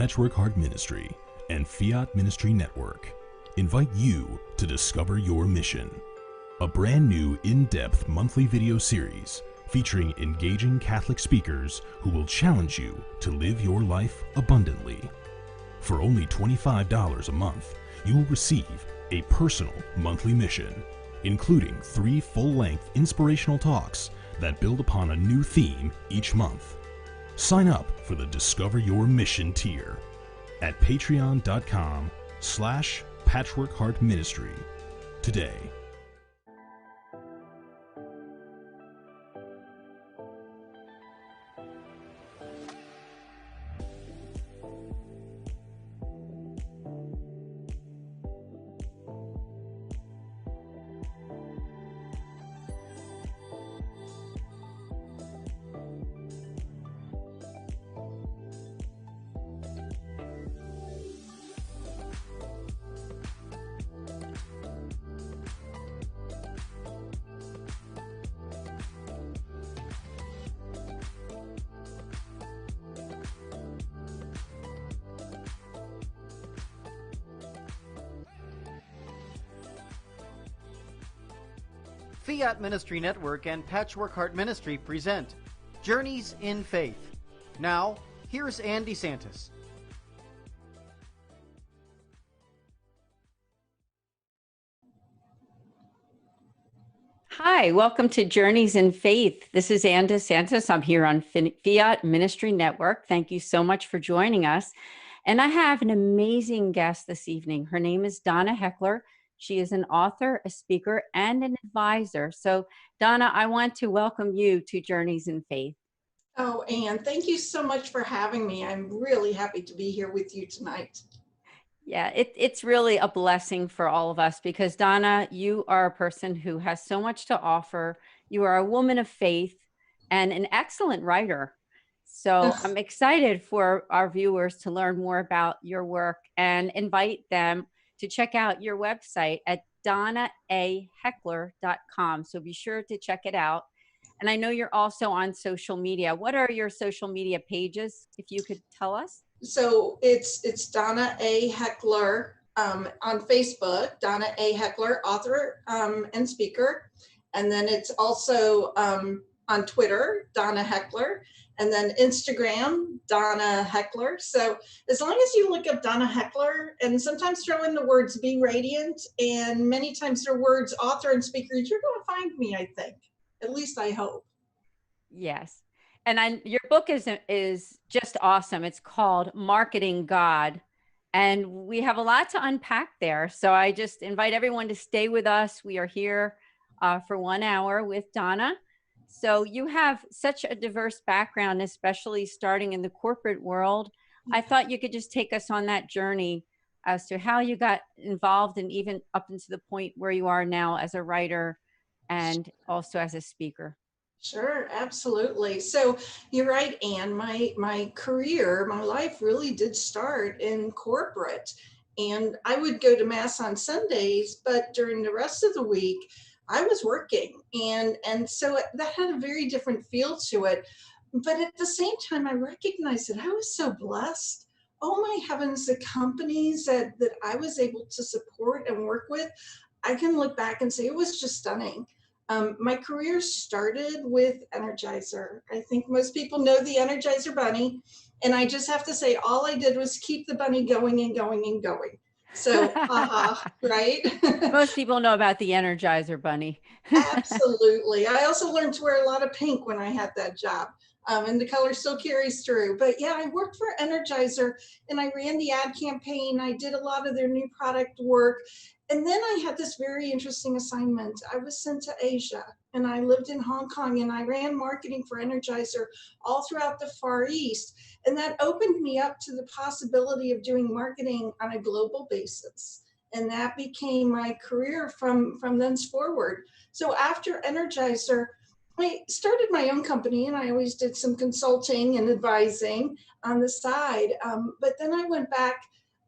Patchwork Heart Ministry and Fiat Ministry Network invite you to discover your mission. A brand new in-depth monthly video series featuring engaging Catholic speakers who will challenge you to live your life abundantly. For only $25 a month, you will receive a personal monthly mission, including 3 full-length inspirational talks that build upon a new theme each month. Sign up for the Discover Your Mission tier at patreon.com/patchworkheartministry today. Fiat Ministry Network and Patchwork Heart Ministry present Journeys in Faith. Now, here's Ann DeSantis. Hi, welcome to Journeys in Faith. This is Ann DeSantis. I'm here on Fiat Ministry Network. Thank you so much for joining us. And I have an amazing guest this evening. Her name is Donna Heckler. She is an author, a speaker, and an advisor. So, Donna, I want to welcome you to Journeys in Faith. Oh, Anne, thank you so much for having me. I'm really happy to be here with you tonight. Yeah, it's really a blessing for all of us because, Donna, you are a person who has so much to offer. You are a woman of faith and an excellent writer. So I'm excited for our viewers to learn more about your work and invite them to check out your website at donnaheckler.com. So be sure to check it out. And I know you're also on social media. What are your social media pages, if you could tell us? So it's Donna A. Heckler on Facebook, Donna A. Heckler, author and speaker. And then it's also on Twitter, Donna Heckler. And then Instagram, Donna Heckler. So as long as you look up Donna Heckler and sometimes throw in the words "be radiant" and many times their words author and speaker, you're going to find me, I think. At least I hope. Yes. And your book is just awesome. It's called Marketing God. And we have a lot to unpack there. So I just invite everyone to stay with us. We are here for 1 hour with Donna. So you have such a diverse background, especially starting in the corporate world. I thought you could just take us on that journey as to how you got involved and even up into the point where you are now as a writer and also as a speaker. Sure, absolutely. So you're right, Anne. My career, my life really did start in corporate. And I would go to Mass on Sundays, but during the rest of the week, I was working, and so that had a very different feel to it. But at the same time, I recognized that I was so blessed. Oh my heavens, the companies that I was able to support and work with, I can look back and say it was just stunning. My career started with Energizer. I think most people know the Energizer Bunny, and I just have to say all I did was keep the bunny going and going and going. So, right? Most people know about the Energizer Bunny. Absolutely. I also learned to wear a lot of pink when I had that job. And the color still carries through. But yeah, I worked for Energizer and I ran the ad campaign. I did a lot of their new product work. And then I had this very interesting assignment. I was sent to Asia and I lived in Hong Kong and I ran marketing for Energizer all throughout the Far East. And that opened me up to the possibility of doing marketing on a global basis. And that became my career from thenceforward. So after Energizer, I started my own company and I always did some consulting and advising on the side. But then I went back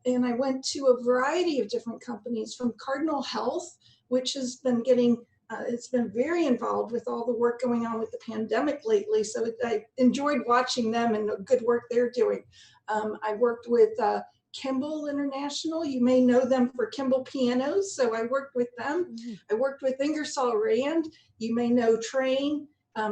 and I went to a variety of different companies, from Cardinal Health, which has been getting, it's been very involved with all the work going on with the pandemic lately. So I enjoyed watching them and the good work they're doing. I worked with Kimball International. You may know them for Kimball pianos, so I worked with them. I worked with Ingersoll Rand. You may know Train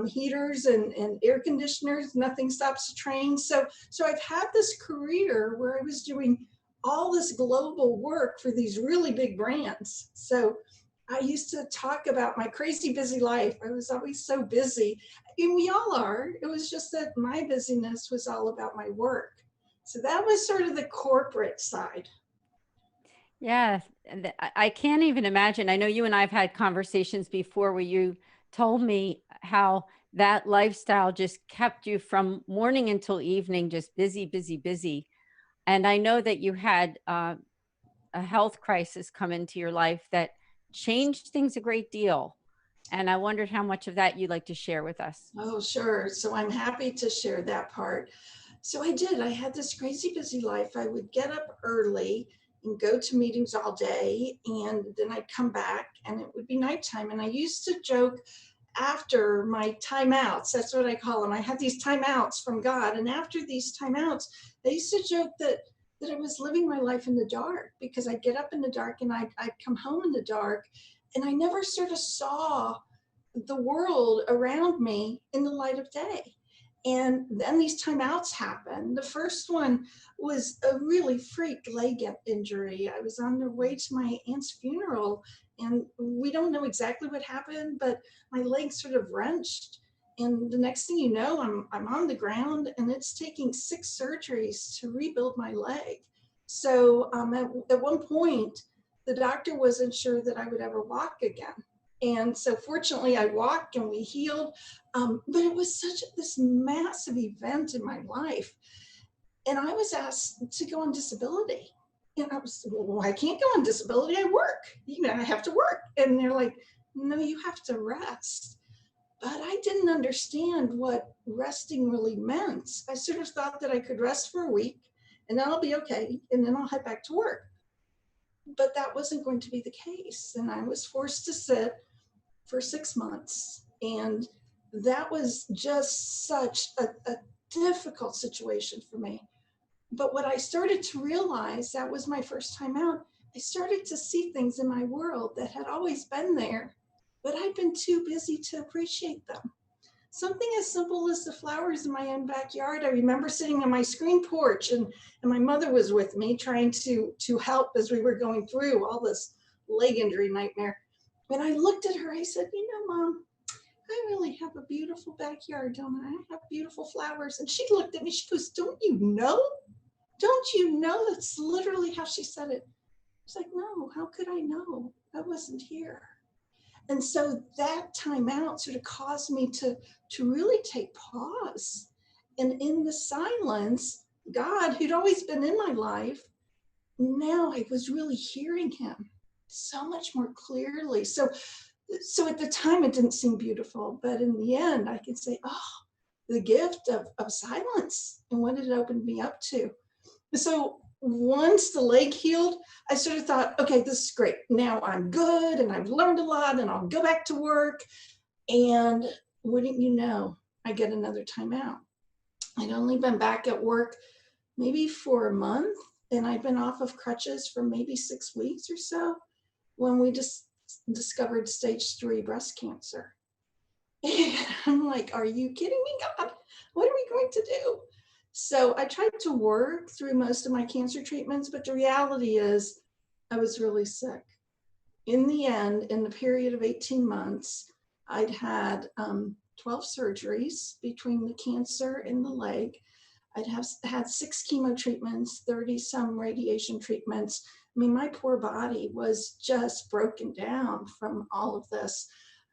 heaters and air conditioners. Nothing stops a train. So I've had this career where I was doing all this global work for these really big brands. So I used to talk about my crazy busy life. I was always so busy, and we all are. It was just that my busyness was all about my work. So that was sort of the corporate side. Yeah, and I can't even imagine. I know you and I have had conversations before where you told me how that lifestyle just kept you from morning until evening, just busy, busy, busy. And I know that you had a health crisis come into your life that changed things a great deal. And I wondered how much of that you'd like to share with us. Oh, sure. So I'm happy to share that part. So I did. I had this crazy busy life. I would get up early and go to meetings all day, and then I'd come back and it would be nighttime. And I used to joke after my timeouts, that's what I call them. I had these timeouts from God. And after these timeouts, I used to joke that I was living my life in the dark, because I'd get up in the dark and I'd come home in the dark, and I never sort of saw the world around me in the light of day. And then these timeouts happened. The first one was a really freak leg injury. I was on the way to my aunt's funeral, and we don't know exactly what happened, but my leg sort of wrenched. And the next thing you know, I'm on the ground, and it's taking 6 surgeries to rebuild my leg. So at one point, the doctor wasn't sure that I would ever walk again. And so fortunately I walked and we healed, but it was this massive event in my life. And I was asked to go on disability. And I was, well, I can't go on disability, I work, I have to work. And they're like, no, you have to rest. But I didn't understand what resting really meant. I sort of thought that I could rest for a week and then I'll be okay, and then I'll head back to work. But that wasn't going to be the case. And I was forced to sit for 6 months. And that was just such a difficult situation for me. But what I started to realize, that was my first time out, I started to see things in my world that had always been there, but I'd been too busy to appreciate them. Something as simple as the flowers in my own backyard. I remember sitting on my screen porch, and my mother was with me trying to help as we were going through all this leg injury nightmare. When I looked at her, I said, Mom, I really have a beautiful backyard, don't I? I have beautiful flowers. And she looked at me, she goes, don't you know? Don't you know? That's literally how she said it. I was like, no, how could I know? I wasn't here. And so that time out sort of caused me to really take pause. And in the silence, God, who'd always been in my life, now I was really hearing him so much more clearly. So at the time it didn't seem beautiful, but in the end I could say, oh, the gift of silence and what it opened me up to. So once the leg healed, I sort of thought, okay, this is great. Now I'm good and I've learned a lot and I'll go back to work. And wouldn't you know, I get another timeout. I'd only been back at work maybe for a month, and I'd been off of crutches for maybe 6 weeks or so when we just discovered stage 3 breast cancer. And I'm like, are you kidding me, God? What are we going to do? So I tried to work through most of my cancer treatments, but the reality is I was really sick. In the end, in the period of 18 months, I'd had 12 surgeries between the cancer and the leg. I'd had 6 chemo treatments, 30 some radiation treatments. I mean, my poor body was just broken down from all of this.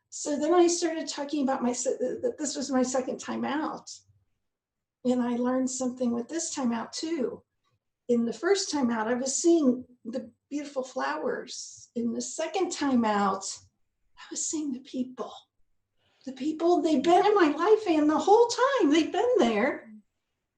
So then I started talking about that this was my second time out. And I learned something with this time out too. In the first time out, I was seeing the beautiful flowers. In the second time out, I was seeing the people. The people, they've been in my life, and the whole time they've been there.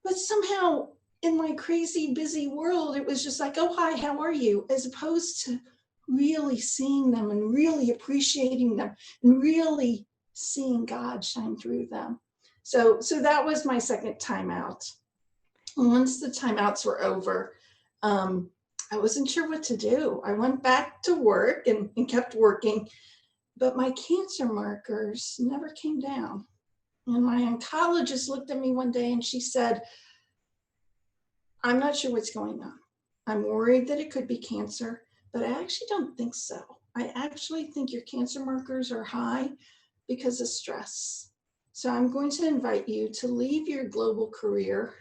But somehow in my crazy, busy world, it was just like, oh, hi, how are you? As opposed to really seeing them and really appreciating them and really seeing God shine through them. So that was my second time out. Once the timeouts were over, I wasn't sure what to do. I went back to work and kept working, but my cancer markers never came down. And my oncologist looked at me one day and she said, I'm not sure what's going on. I'm worried that it could be cancer, but I actually don't think so. I actually think your cancer markers are high because of stress. So I'm going to invite you to leave your global career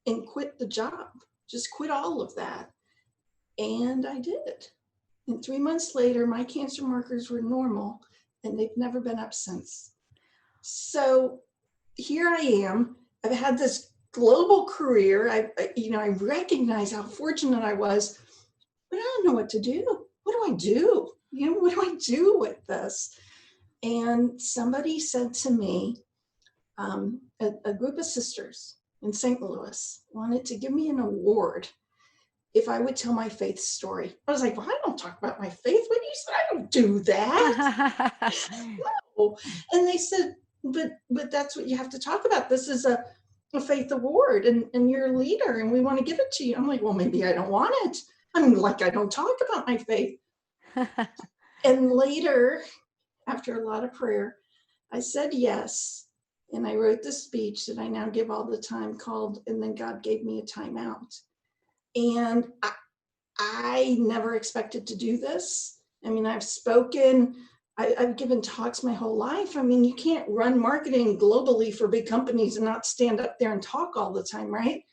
and quit the job. Just quit all of that. And I did. And 3 months later, my cancer markers were normal and they've never been up since. So here I am. I've had this global career. I recognize how fortunate I was, but I don't know what to do. What do I do? What do I do with this? And somebody said to me, a group of sisters in St. Louis wanted to give me an award if I would tell my faith story. I was like, well, I don't talk about my faith. What do you say? I don't do that. No. And they said, but that's what you have to talk about. This is a faith award and you're a leader and we want to give it to you. I'm like, well, maybe I don't want it. I'm like, I don't talk about my faith. And later, after a lot of prayer, I said yes. And I wrote this speech that I now give all the time called, And Then God Gave Me a Timeout. And I never expected to do this. I mean, I've spoken, I've given talks my whole life. I mean, you can't run marketing globally for big companies and not stand up there and talk all the time, right?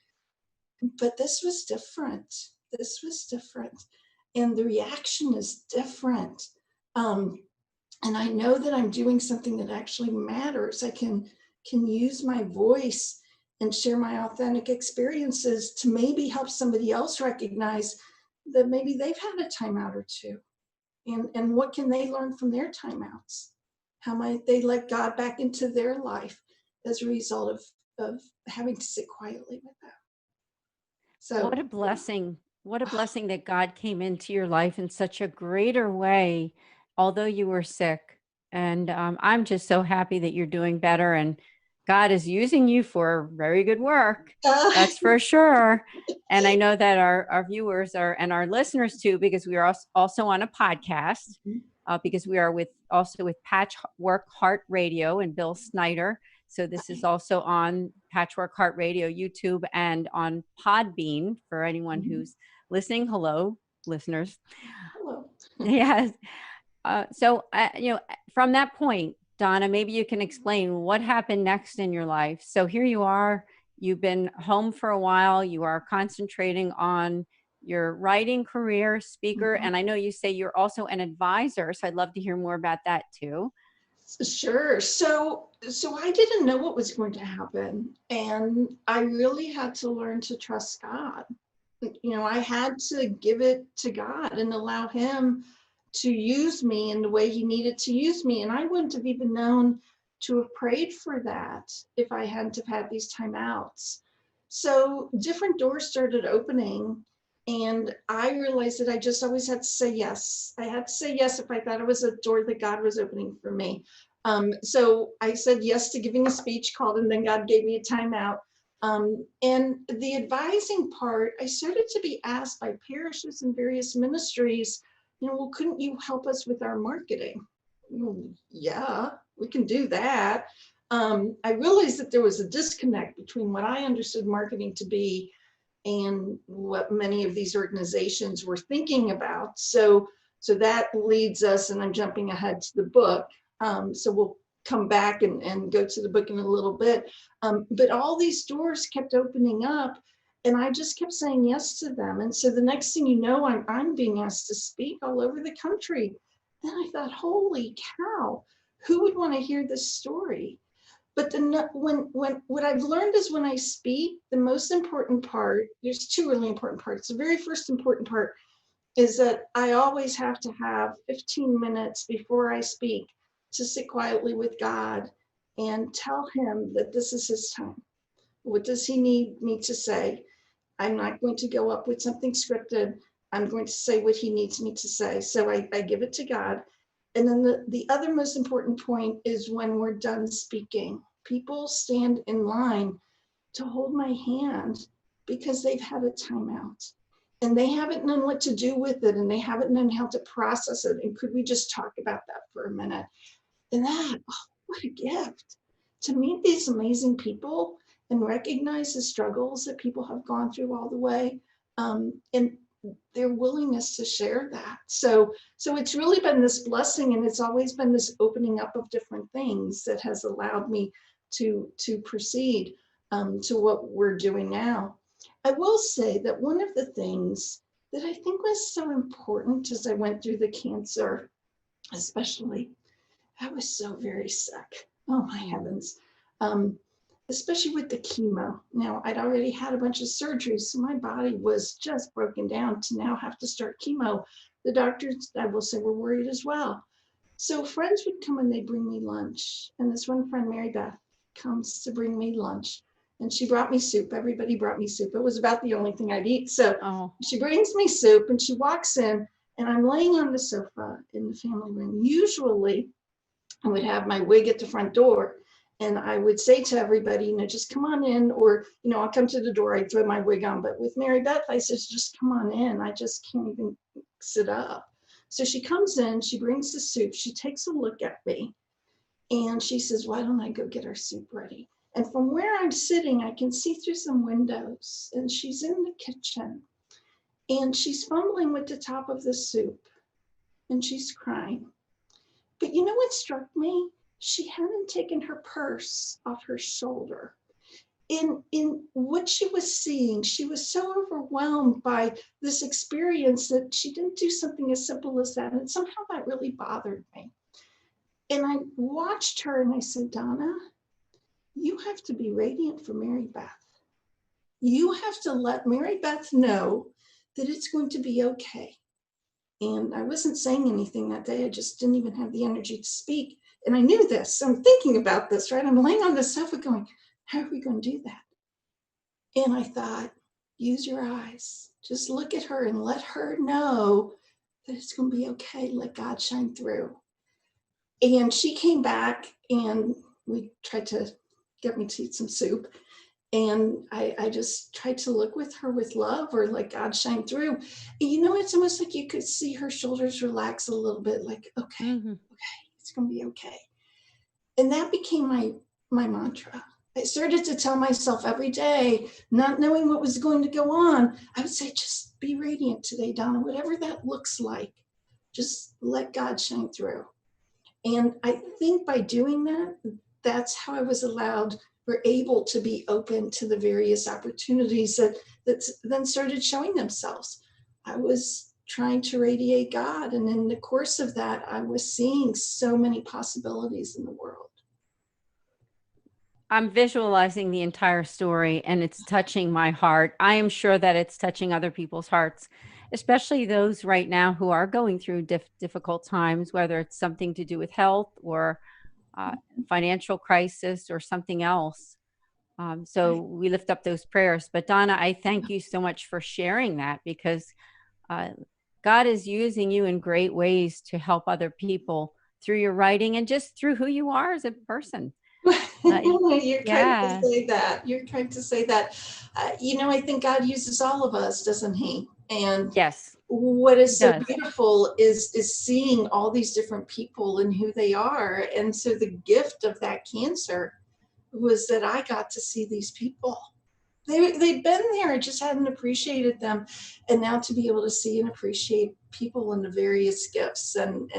But this was different. This was different. And the reaction is different. And I know that I'm doing something that actually matters. I can use my voice and share my authentic experiences to maybe help somebody else recognize that maybe they've had a timeout or two. And what can they learn from their timeouts? How might they let God back into their life as a result of having to sit quietly with them? So what a blessing. What a blessing that God came into your life in such a greater way, although you were sick. And I'm just so happy that you're doing better and God is using you for very good work. That's for sure. And I know that our viewers and our listeners too, because we are also on a podcast, because we are also with Patchwork Heart Radio and Bill Snyder. So this is also on Patchwork Heart Radio, YouTube, and on Podbean for anyone who's listening. Hello, listeners. hello. Yes. So, from that point, Donna, maybe you can explain what happened next in your life. So here you are, you've been home for a while, you are concentrating on your writing career, speaker, and I know you say you're also an advisor, so I'd love to hear more about that too. Sure. So I didn't know what was going to happen, and I really had to learn to trust God. I had to give it to God and allow him to use me in the way he needed to use me. And I wouldn't have even known to have prayed for that if I hadn't have had these timeouts. So different doors started opening, and I realized that I just always had to say yes. I had to say yes if I thought it was a door that God was opening for me. So I said yes to giving a speech called And Then God Gave Me a Timeout. And the advising part, I started to be asked by parishes and various ministries, well, couldn't you help us with our marketing? Well, yeah, we can do that. I realized that there was a disconnect between what I understood marketing to be and what many of these organizations were thinking about. So that leads us, and I'm jumping ahead to the book. So we'll come back and go to the book in a little bit. But all these doors kept opening up, and I just kept saying yes to them. And so the next thing you know, I'm being asked to speak all over the country. Then I thought, holy cow, who would want to hear this story? But when what I've learned is when I speak, the most important part, there's two really important parts. The very first important part is that I always have to have 15 minutes before I speak to sit quietly with God and tell him that this is his time. What does he need me to say? I'm not going to go up with something scripted. I'm going to say what he needs me to say. So I give it to God. And then the other most important point is when we're done speaking. People stand in line to hold my hand because they've had a timeout and they haven't known what to do with it and they haven't known how to process it. And could we just talk about that for a minute? And that, oh, what a gift to meet these amazing people and recognize the struggles that people have gone through all the way, and their willingness to share that. So it's really been this blessing, and it's always been this opening up of different things that has allowed me to proceed to what we're doing now. I will say that one of the things that I think was so important as I went through the cancer, especially, I was so very sick. Oh my heavens. Especially with the chemo. Now, I'd already had a bunch of surgeries, so my body was just broken down to now have to start chemo. The doctors, I will say, were worried as well. So friends would come and they'd bring me lunch. And this one friend, Mary Beth, comes to bring me lunch. And she brought me soup. Everybody brought me soup. It was about the only thing I'd eat. So she brings me soup and she walks in, and I'm laying on the sofa in the family room. Usually, I would have my wig at the front door. And I would say to everybody, just come on in, or, I'll come to the door, I'd throw my wig on. But with Mary Beth, I said, just come on in. I just can't even sit up. So she comes in, she brings the soup, she takes a look at me, and she says, why don't I go get our soup ready? And from where I'm sitting, I can see through some windows, and she's in the kitchen, and she's fumbling with the top of the soup, and she's crying. But you know what struck me? She hadn't taken her purse off her shoulder. In what she was seeing, she was so overwhelmed by this experience that she didn't do something as simple as that. And somehow that really bothered me. And I watched her and I said, Donna, you have to be radiant for Mary Beth. You have to let Mary Beth know that it's going to be okay. And I wasn't saying anything that day. I just didn't even have the energy to speak. And I knew this. I'm thinking about this, right? I'm laying on the sofa going, how are we going to do that? And I thought, use your eyes. Just look at her and let her know that it's going to be okay. Let God shine through. And she came back and we tried to get me to eat some soup. And I just tried to look with her with love, or let God shine through. And it's almost like you could see her shoulders relax a little bit, like, okay, okay, it's going to be okay. And that became my mantra. I started to tell myself every day, not knowing what was going to go on, I would say, just be radiant today, Donna, whatever that looks like, just let God shine through. And I think by doing that, that's how I was were able to be open to the various opportunities that then started showing themselves. I was trying to radiate God, and in the course of that, I was seeing so many possibilities in the world. I'm visualizing the entire story, and it's touching my heart. I am sure that it's touching other people's hearts, especially those right now who are going through difficult times, whether it's something to do with health or financial crisis or something else. So we lift up those prayers. But Donna, I thank you so much for sharing that, because God is using you in great ways to help other people through your writing and just through who you are as a person. You're trying to say that. You're trying to say that. I think God uses all of us, doesn't he? And yes, what is so beautiful is seeing all these different people and who they are. And so the gift of that cancer was that I got to see these people. They'd been there, I just hadn't appreciated them. And now to be able to see and appreciate people and the various gifts. And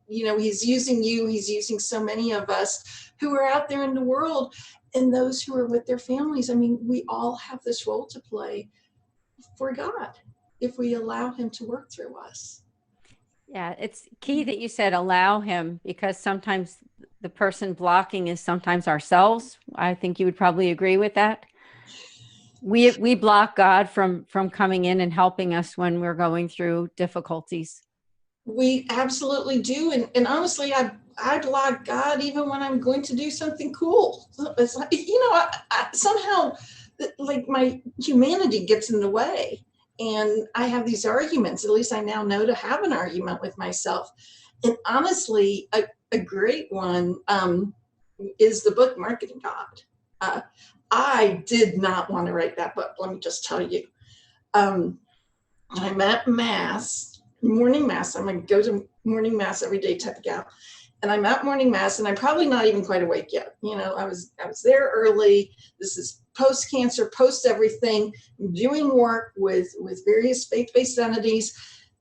he's using you, he's using so many of us who are out there in the world, and those who are with their families. I mean, we all have this role to play for God if we allow him to work through us. Yeah, it's key that you said allow him, because sometimes the person blocking is sometimes ourselves. I think you would probably agree with that. We block God from coming in and helping us when we're going through difficulties. We absolutely do. And honestly, I block God even when I'm going to do something cool. It's like, I somehow, like, my humanity gets in the way. And I have these arguments. At least I now know to have an argument with myself. And honestly, a great one is the book Marketing God. I did not want to write that book. Let me just tell you. I'm at mass, morning mass. I'm going to go to morning mass every day type of gal. And I'm at morning mass, and I'm probably not even quite awake yet. You know, I was there early. This is post cancer, post everything. I'm doing work with various faith-based entities,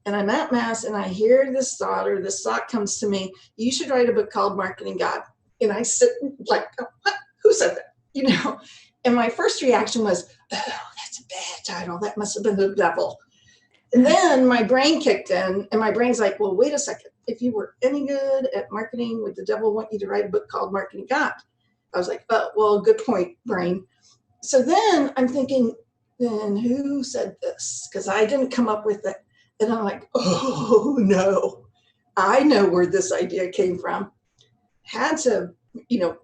and I'm at mass, and I hear this thought comes to me. You should write a book called Marketing God. And I sit like, what? Who said that? You know. And my first reaction was, oh, that's a bad title. That must have been the devil. And then my brain kicked in, and my brain's like, well, wait a second. If you were any good at marketing, would the devil want you to write a book called Marketing God? I was like, oh, well, good point, brain. So then I'm thinking, then who said this? Because I didn't come up with it. And I'm like, oh, no. I know where this idea came from. Had to,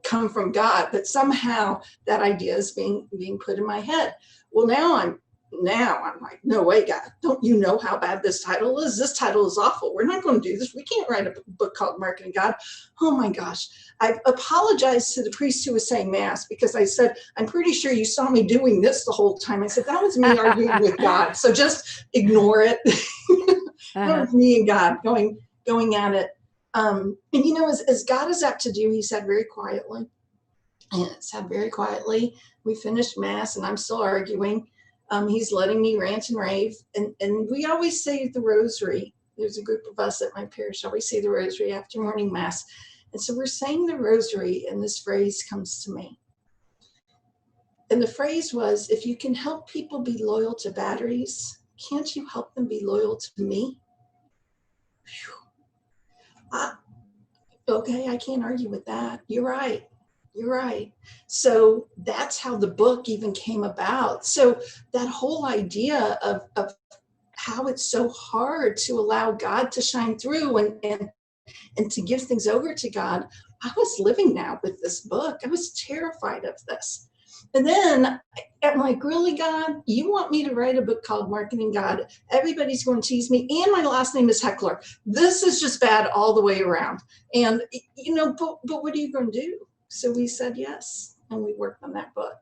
come from God, but somehow that idea is being put in my head. Well, now I'm like, no way, God, don't you know how bad this title is? This title is awful. We're not going to do this. We can't write a book called Marketing God. Oh my gosh. I apologized to the priest who was saying mass, because I said, I'm pretty sure you saw me doing this the whole time. I said, that was me arguing with God. So just ignore it. That was me and God going at it. And as God is apt to do, he said very quietly, we finished mass and I'm still arguing. He's letting me rant and rave. And we always say the rosary. There's a group of us at my parish. Always say the rosary after morning mass. And so we're saying the rosary, and this phrase comes to me. And the phrase was, if you can help people be loyal to batteries, can't you help them be loyal to me? Okay, I can't argue with that. You're right. So that's how the book even came about. So that whole idea of how it's so hard to allow God to shine through and to give things over to God, I was living now with this book. I was terrified of this. And then I'm like, really, God, you want me to write a book called Marketing God? Everybody's going to tease me. And my last name is Heckler. This is just bad all the way around. And, but what are you going to do? So we said yes, and we worked on that book.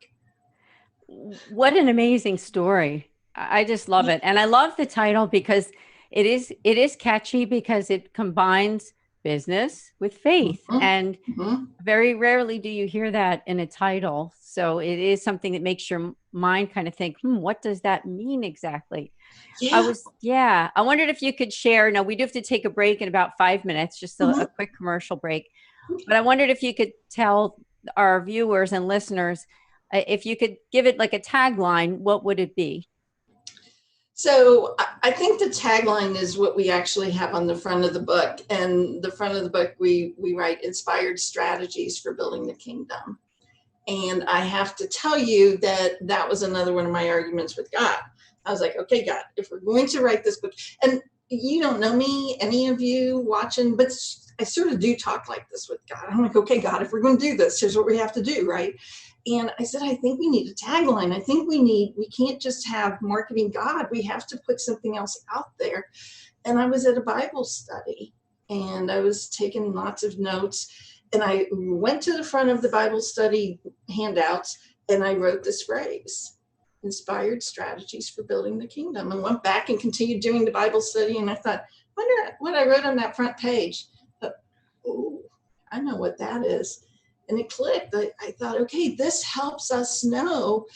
What an amazing story. I just love it. And I love the title because it is catchy, because it combines business with faith. Mm-hmm. And very rarely do you hear that in a title. So it is something that makes your mind kind of think, what does that mean exactly? Yeah. I wondered if you could share. Now, we do have to take a break in about 5 minutes, just a quick commercial break. But I wondered if you could tell our viewers and listeners, if you could give it like a tagline, what would it be? So I think the tagline is what we actually have on the front of the book. And the front of the book, we write inspired strategies for building the kingdom. And I have to tell you that was another one of my arguments with God. I was like, okay, God, if we're going to write this book, and you don't know me, any of you watching, but I sort of do talk like this with God. I'm like, okay, God, if we're going to do this, here's what we have to do, right? And I said, I think we need a tagline. I think we can't just have Marketing God. We have to put something else out there. And I was at a Bible study, and I was taking lots of notes. And I went to the front of the Bible study handouts, and I wrote this phrase, inspired strategies for building the kingdom, and went back and continued doing the Bible study. And I thought, wonder what I wrote on that front page. Oh, I know what that is. And it clicked. I thought, okay, this helps us know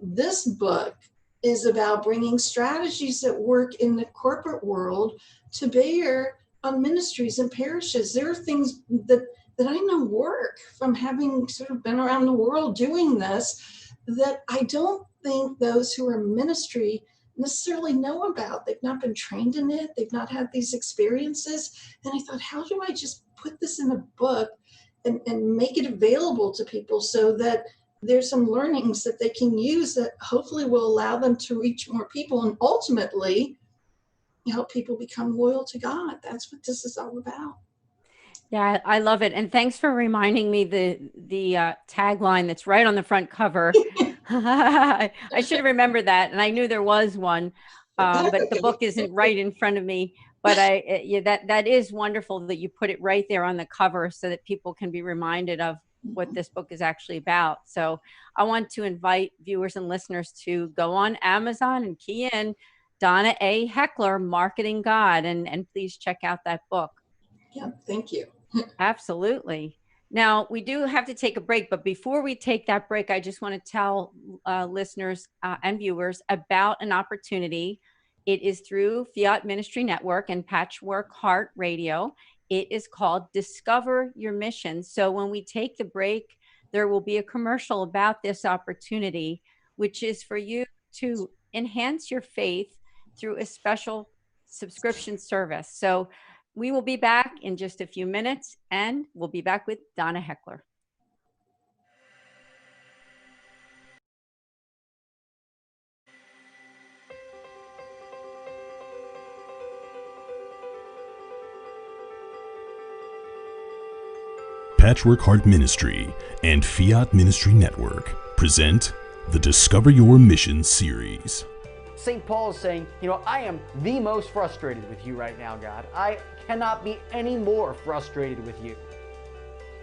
this book is about bringing strategies that work in the corporate world to bear on ministries and parishes. There are things that I know work from having sort of been around the world doing this, that I don't think those who are in ministry necessarily know about. They've not been trained in it. They've not had these experiences. And I thought, how do I just put this in a book and make it available to people so that there's some learnings that they can use that hopefully will allow them to reach more people and ultimately help people become loyal to God. That's what this is all about. Yeah, I love it. And thanks for reminding me the tagline that's right on the front cover. I should have remembered that. And I knew there was one, but the book isn't right in front of me. But that is wonderful that you put it right there on the cover so that people can be reminded of what this book is actually about. So I want to invite viewers and listeners to go on Amazon and key in Donna A. Heckler, Marketing God, and please check out that book. Yeah, thank you. Absolutely. Now, we do have to take a break, but before we take that break, I just want to tell listeners and viewers about an opportunity. It is through Fiat Ministry Network and Patchwork Heart Radio. It is called Discover Your Mission. So when we take the break, there will be a commercial about this opportunity, which is for you to enhance your faith through a special subscription service. So we will be back in just a few minutes, and we'll be back with Donna Heckler. Patchwork Heart Ministry and Fiat Ministry Network present the Discover Your Mission series. St. Paul is saying, I am the most frustrated with you right now, God. I cannot be any more frustrated with you.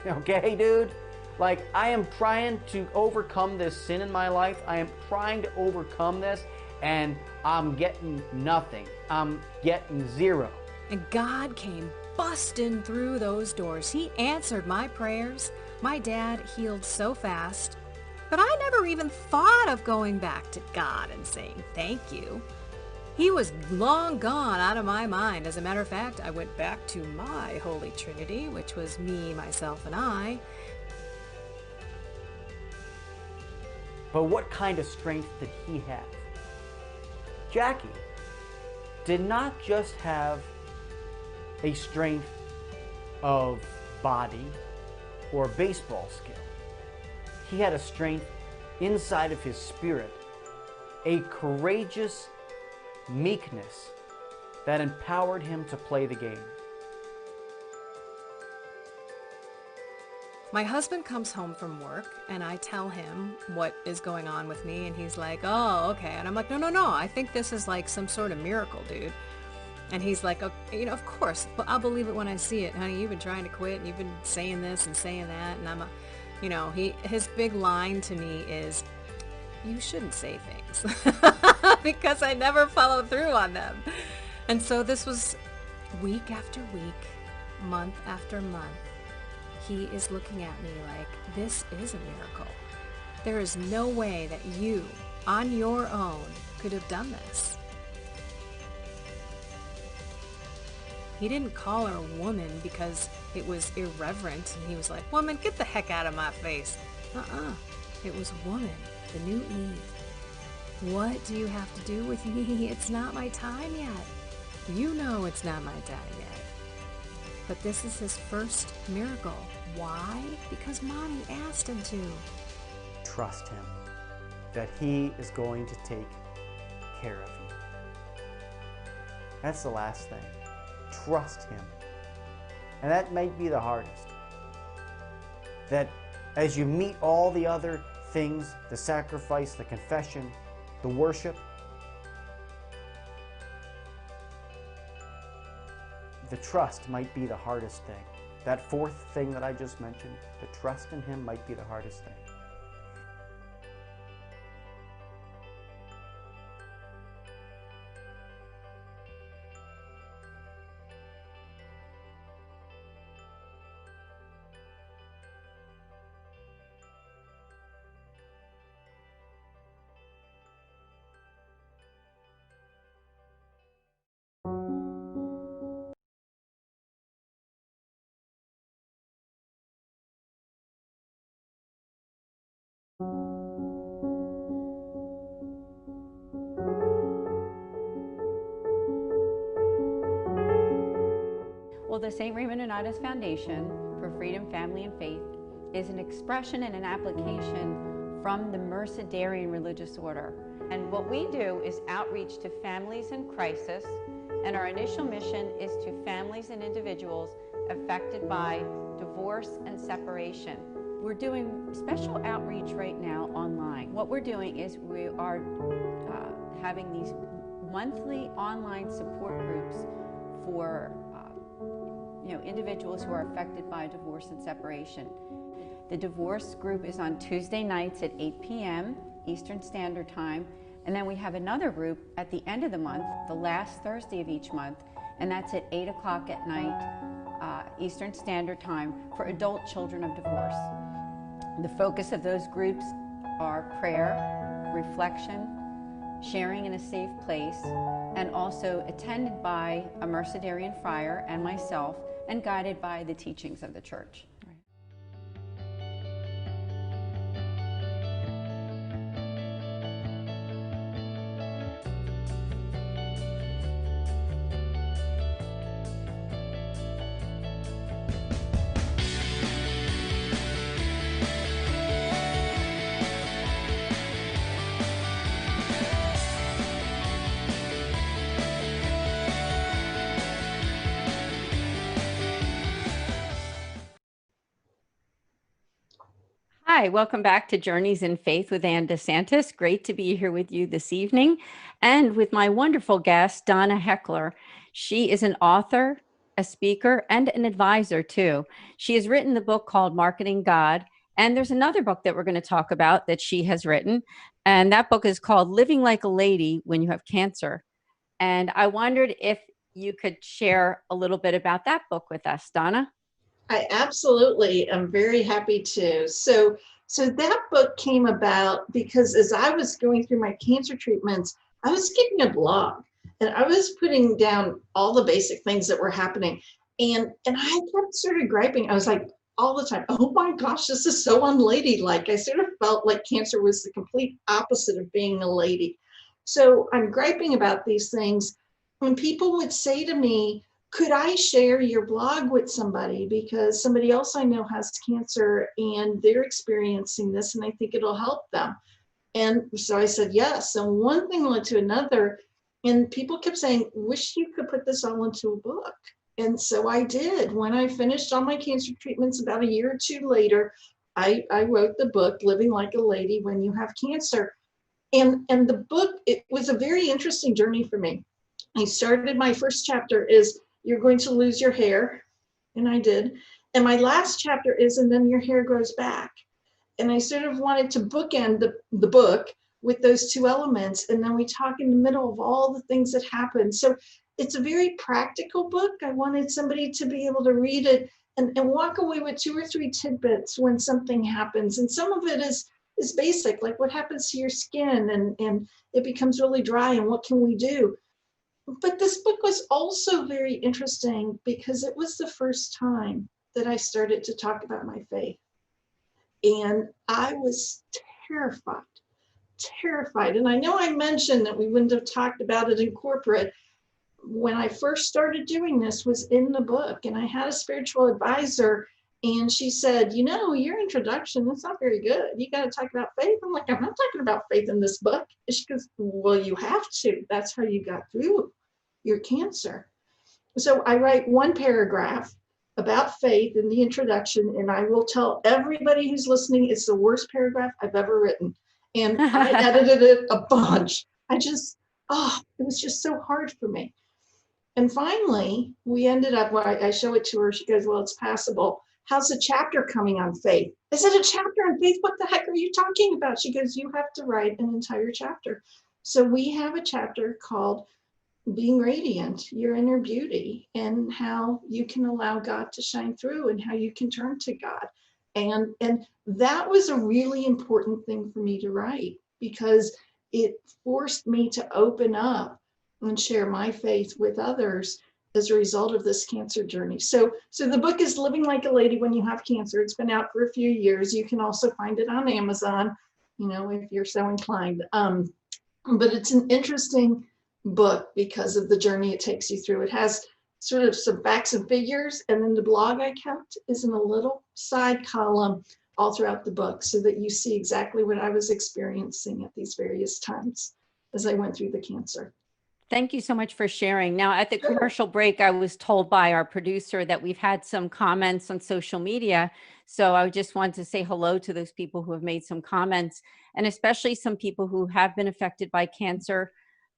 Okay, dude? Like, I am trying to overcome this sin in my life. I am trying to overcome this, and I'm getting nothing. I'm getting zero. And God came busting through those doors. He answered my prayers. My dad healed so fast. But I never even thought of going back to God and saying thank you. He was long gone out of my mind. As a matter of fact, I went back to my Holy Trinity, which was me, myself, and I. But what kind of strength did he have? Jackie did not just have a strength of body or baseball skill. He had a strength inside of his spirit, a courageous meekness that empowered him to play the game. My husband comes home from work, and I tell him what is going on with me, and he's like, oh, okay. And I'm like, no, I think this is like some sort of miracle, dude. And he's like, oh, of course, but I'll believe it when I see it. Honey, you've been trying to quit, and you've been saying this and saying that, and his big line to me is, you shouldn't say things, because I never follow through on them. And so this was week after week, month after month. He is looking at me like, this is a miracle. There is no way that you, on your own, could have done this. He didn't call her a woman because it was irreverent, and he was like, woman, get the heck out of my face. It was woman, the new Eve. What do you have to do with me? It's not my time yet. You know it's not my time yet. But this is his first miracle. Why? Because Mommy asked him to. Trust him that he is going to take care of you. That's the last thing. Trust him. And that might be the hardest. That as you meet all the other things, the sacrifice, the confession, the worship, the trust might be the hardest thing. That fourth thing that I just mentioned, the trust in him might be the hardest thing. Well, the St. Raymond Unitas Foundation for Freedom, Family, and Faith is an expression and an application from the Mercedarian religious order. And what we do is outreach to families in crisis, and our initial mission is to families and individuals affected by divorce and separation. We're doing special outreach right now online. What we're doing is we are having these monthly online support groups for individuals who are affected by divorce and separation. The divorce group is on Tuesday nights at 8 p.m. Eastern Standard Time. And then we have another group at the end of the month, the last Thursday of each month, and that's at 8 o'clock at night, Eastern Standard Time, for adult children of divorce. The focus of those groups are prayer, reflection, sharing in a safe place, and also attended by a Mercedarian friar and myself, and guided by the teachings of the church. Hi, welcome back to Journeys in Faith with Ann DeSantis. Great to be here with you this evening and with my wonderful guest, Donna Heckler. She is an author, a speaker, and an advisor too. She has written the book called Marketing God, and there's another book that we're going to talk about that she has written, and that book is called Living Like a Lady When You Have Cancer. And I wondered if you could share a little bit about that book with us, Donna. I absolutely am very happy to. So that book came about because as I was going through my cancer treatments, I was keeping a blog and I was putting down all the basic things that were happening. And I kept sort of griping. I was like all the time, oh my gosh, this is so unladylike. I sort of felt like cancer was the complete opposite of being a lady. So I'm griping about these things. When people would say to me, could I share your blog with somebody because somebody else I know has cancer and they're experiencing this and I think it'll help them? And so I said yes. And one thing led to another. And people kept saying, wish you could put this all into a book. And so I did. When I finished all my cancer treatments about a year or two later, I wrote the book, Living Like a Lady When You Have Cancer. And the book, it was a very interesting journey for me. I started, my first chapter is, you're going to lose your hair. And I did. And my last chapter is, and then your hair grows back. And I sort of wanted to bookend the book with those two elements. And then we talk in the middle of all the things that happen. So it's a very practical book. I wanted somebody to be able to read it and walk away with 2 or 3 tidbits when something happens. And some of it is basic, like what happens to your skin and it becomes really dry and what can we do? But this book was also very interesting because it was the first time that I started to talk about my faith. And I was terrified. And I know I mentioned that we wouldn't have talked about it in corporate. When I first started doing this was in the book, and I had a spiritual advisor, and she said, you know, your introduction, that's not very good. You got to talk about faith. I'm like, I'm not talking about faith in this book. And she goes, well, you have to. That's how you got through your cancer. So I write one paragraph about faith in the introduction, and I will tell everybody who's listening, it's the worst paragraph I've ever written. And I edited it a bunch. It was just so hard for me. And finally, we ended up, I show it to her, she goes, well, it's passable. How's the chapter coming on faith? I said, a chapter on faith? What the heck are you talking about? She goes, you have to write an entire chapter. So we have a chapter called Being Radiant, Your Inner Beauty, and how you can allow God to shine through and how you can turn to God. And that was a really important thing for me to write because it forced me to open up and share my faith with others as a result of this cancer journey. So the book is Living Like a Lady When You Have Cancer. It's been out for a few years. You can also find it on Amazon, you know, if you're so inclined. But it's an interesting book because of the journey it takes you through. It has sort of some facts and figures, and then the blog I kept is in a little side column all throughout the book so that you see exactly what I was experiencing at these various times as I went through the cancer. Thank you so much for sharing. Now, at the commercial break, I was told by our producer that we've had some comments on social media. So I just want to say hello to those people who have made some comments, and especially some people who have been affected by cancer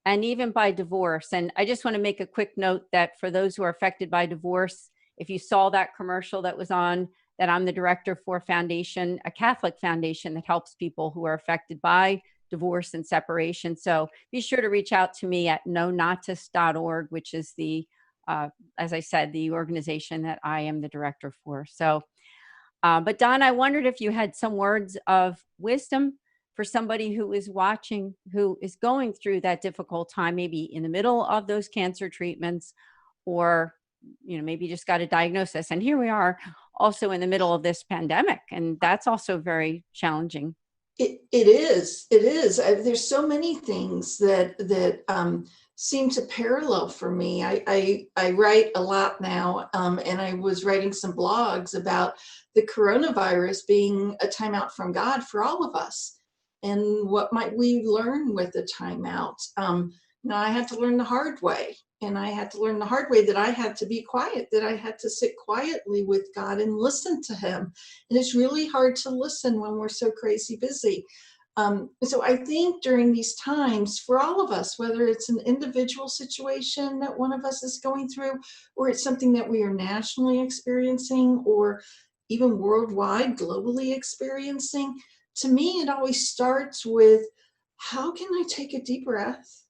and even by divorce. And I just want to make a quick note that for those who are affected by divorce, if you saw that commercial that was on that I'm the director for a Catholic foundation that helps people who are affected by divorce and separation. So be sure to reach out to me at nonotus.org, which is as I said, the organization that I am the director for. So, but Don, I wondered if you had some words of wisdom for somebody who is watching, who is going through that difficult time, maybe in the middle of those cancer treatments, or, maybe just got a diagnosis. And here we are also in the middle of this pandemic, and that's also very challenging. It is. There's so many things that seem to parallel for me. I write a lot now, and I was writing some blogs about the coronavirus being a timeout from God for all of us. And what might we learn with a timeout? I had to learn the hard way. And I had to learn the hard way that I had to be quiet, that I had to sit quietly with God and listen to him. And it's really hard to listen when we're so crazy busy. So I think during these times, for all of us, whether it's an individual situation that one of us is going through, or it's something that we are nationally experiencing, or even worldwide, globally experiencing, to me, it always starts with, how can I take a deep breath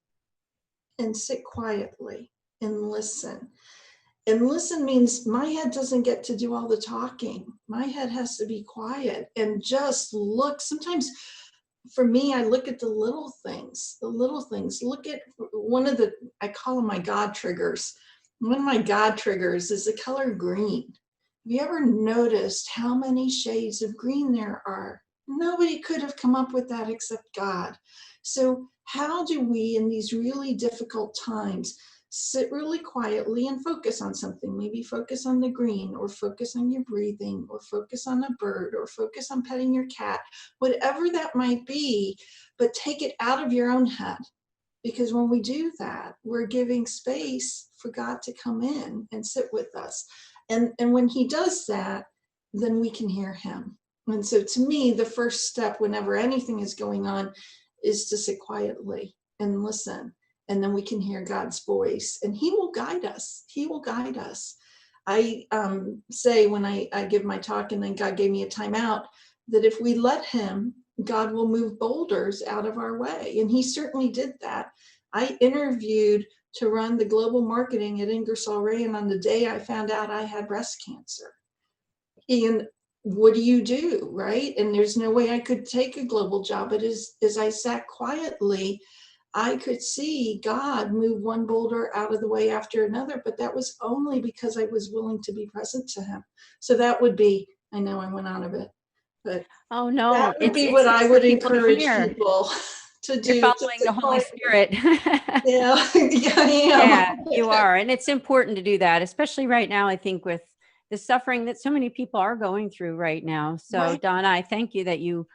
and sit quietly and listen? And listen means my head doesn't get to do all the talking. My head has to be quiet and just look. Sometimes for me, I look at the little things. Look at I call them my God triggers. One of my God triggers is the color green. Have you ever noticed how many shades of green there are? Nobody could have come up with that except God. So how do we, in these really difficult times, sit really quietly and focus on something? Maybe focus on the green, or focus on your breathing, or focus on a bird, or focus on petting your cat, whatever that might be, but take it out of your own head. Because when we do that, we're giving space for God to come in and sit with us. And when he does that, then we can hear him. And so to me, the first step whenever anything is going on is to sit quietly and listen. And then we can hear God's voice, and he will guide us. He will guide us. I say when I give my talk, and then God gave me a timeout, that if we let him, God will move boulders out of our way. And he certainly did that. I interviewed to run the global marketing at Ingersoll Rand on the day I found out I had breast cancer. And what do you do, right? And there's no way I could take a global job. But as I sat quietly, I could see God move one boulder out of the way after another, but that was only because I was willing to be present to him. So that would be, I know I went on a bit, but oh no, that would be what I would encourage people to do. You're following the Holy Spirit. Yeah, I am. Yeah, you are. And it's important to do that, especially right now, I think, with the suffering that so many people are going through right now. So Right. Donna, I thank you that you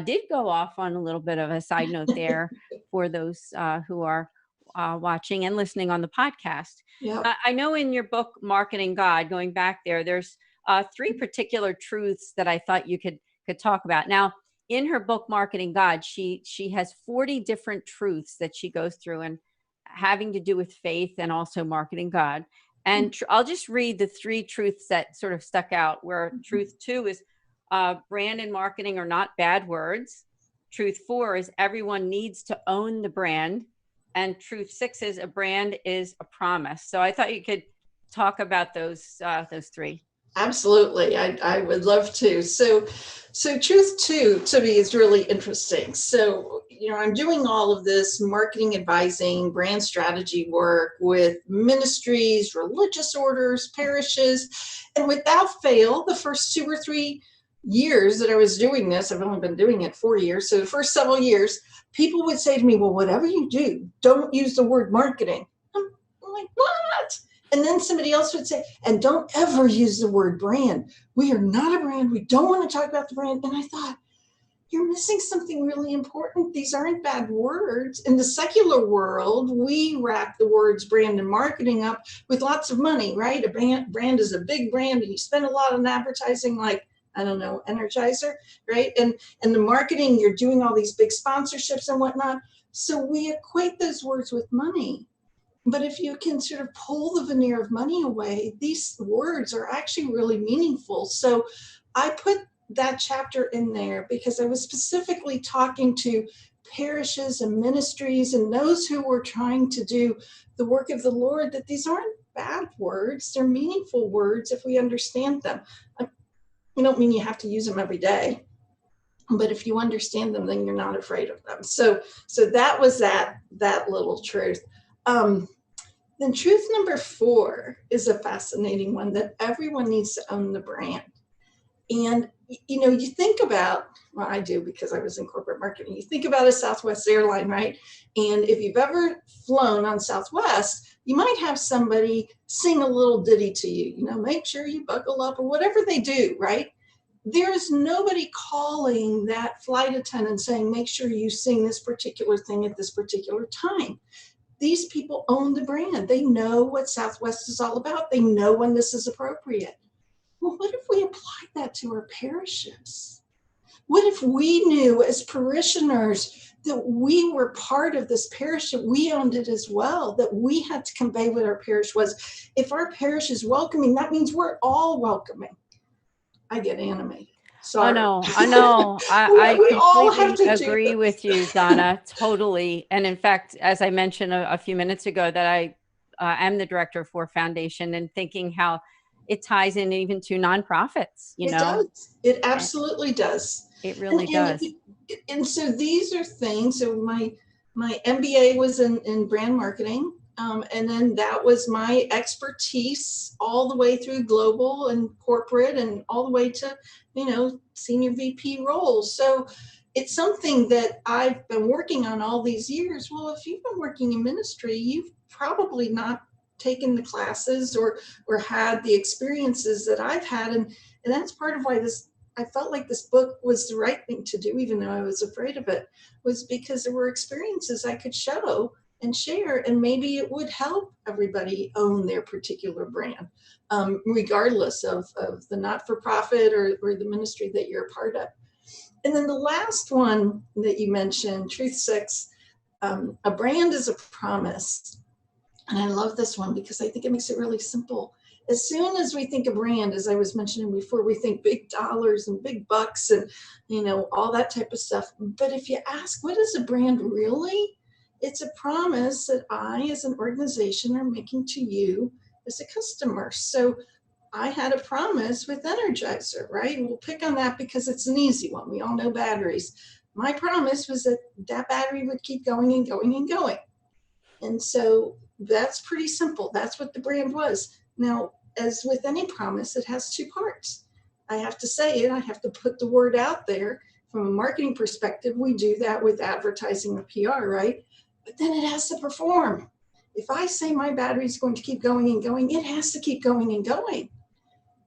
did go off on a little bit of a side note there for those who are watching and listening on the podcast. Yeah. I know in your book, Marketing God, going back there's 3 particular truths that I thought you could talk about. Now, in her book, Marketing God, she has 40 different truths that she goes through, and having to do with faith and also marketing God. And I'll just read the 3 truths that sort of stuck out, where truth 2 is brand and marketing are not bad words. Truth 4 is everyone needs to own the brand. And truth 6 is a brand is a promise. So I thought you could talk about those 3. Absolutely. I would love to. So truth 2 to me is really interesting. So, I'm doing all of this marketing advising, brand strategy work with ministries, religious orders, parishes, and without fail, the first 2 or 3 years that I was doing this, I've only been doing it 4 years. So the first several years, people would say to me, well, whatever you do, don't use the word marketing. I'm like, what? And then somebody else would say, and don't ever use the word brand. We are not a brand. We don't want to talk about the brand. And I thought, you're missing something really important. These aren't bad words. In the secular world, we wrap the words brand and marketing up with lots of money, right? A brand is a big brand, and you spend a lot on advertising, like, I don't know, Energizer, right? And the marketing, you're doing all these big sponsorships and whatnot. So we equate those words with money. But if you can sort of pull the veneer of money away, these words are actually really meaningful. So I put that chapter in there because I was specifically talking to parishes and ministries and those who were trying to do the work of the Lord, that these aren't bad words. They're meaningful words if we understand them. I don't mean you have to use them every day, but if you understand them, then you're not afraid of them. So that was that little truth. Then truth number 4 is a fascinating one, that everyone needs to own the brand. And, you think about, well, I do because I was in corporate marketing. You think about a Southwest airline, right? And if you've ever flown on Southwest, you might have somebody sing a little ditty to you, make sure you buckle up, or whatever they do, right? There's nobody calling that flight attendant saying, make sure you sing this particular thing at this particular time. These people own the brand. They know what Southwest is all about. They know when this is appropriate. Well, what if we applied that to our parishes? What if we knew as parishioners that we were part of this parish, that we owned it as well, that we had to convey what our parish was? If our parish is welcoming, that means we're all welcoming. I get animated. Sorry. I know. I We all have completely to agree do with you, Donna. Totally. And in fact, as I mentioned a few minutes ago, that I am the director for Foundation, and thinking how it ties in even to nonprofits, It does. It absolutely does. It really does. And so these are things. So my MBA was in brand marketing. And then that was my expertise all the way through global and corporate and all the way to, senior VP roles. So it's something that I've been working on all these years. Well, if you've been working in ministry, you've probably not taken the classes or had the experiences that I've had. And that's part of why I felt like this book was the right thing to do, even though I was afraid of it, was because there were experiences I could show and share, and maybe it would help everybody own their particular brand, regardless of the not-for-profit or the ministry that you're a part of. And then the last one that you mentioned, truth 6, a brand is a promise. And I love this one because I think it makes it really simple. As soon as we think of brand, as I was mentioning before, we think big dollars and big bucks and, all that type of stuff. But if you ask, what is a brand really? It's a promise that I, as an organization, are making to you as a customer. So I had a promise with Energizer, right? We'll pick on that because it's an easy one. We all know batteries. My promise was that battery would keep going and going and going. And so that's pretty simple. That's what the brand was. Now, as with any promise, it has 2 parts. I have to say it. I have to put the word out there. From a marketing perspective, we do that with advertising and PR, right? But then it has to perform. If I say my battery is going to keep going and going, it has to keep going and going.